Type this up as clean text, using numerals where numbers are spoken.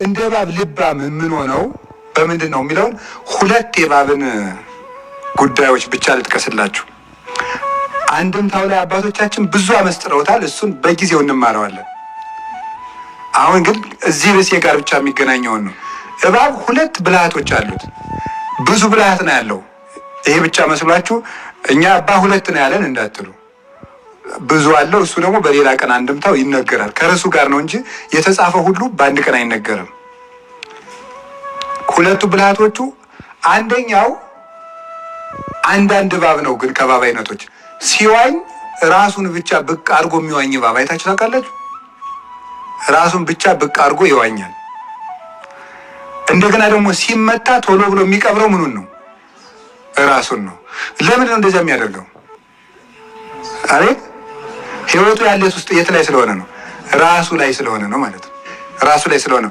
እንደ እባብ ልባም የምንሆነው በምንድን ነው የሚለውን ሁለት የእባብን ጉዳዮች ብቻ ልጥቀስላችሁ። አንድምታው ላይ አባቶቻችን ብዙ አመስጥረውታል። እሱን በጊዜው እንማረዋለን። አሁን ግን እዚህ ርዕሴ ጋር ብቻ የሚገናኘውን ነው። እባብ ሁለት ብልሃቶች አሉት። ብዙ ብልሃት ነው ያለው። ይሄ ብቻ መስሏችሁ እኛ አባ ሁለት ነው ያለን እንዳትሉ፣ ብዙ አለው። እሱ ደግሞ በሌላ ቀን አንድምታው ይነገራል። ከርዕሱ ጋር ነው እንጂ የተጻፈው ሁሉ በአንድ ቀን አይነገርም። ሁለቱ ብልሃቶቹ አንደኛው አንዳንድ እባብ ነው። ግን ከእባብ አይነቶች ሲዋኝ ራሱን ብቻ ብቅ አድርጎ የሚዋኝ እባብ አይታችሁ ታውቃላችሁ? ራሱን ብቻ ብቅ አድርጎ ይዋኛል። እንደገና ደግሞ ሲመታ ቶሎ ብሎ የሚቀብረው ምኑን ነው? ራሱን ነው። ለምን ነው እንደዚያ የሚያደርገው? አሬት ህይወቱ ያለት ውስጥ የት ላይ ስለሆነ ነው? ራሱ ላይ ስለሆነ ነው ማለት ነው። ራሱ ላይ ስለሆነ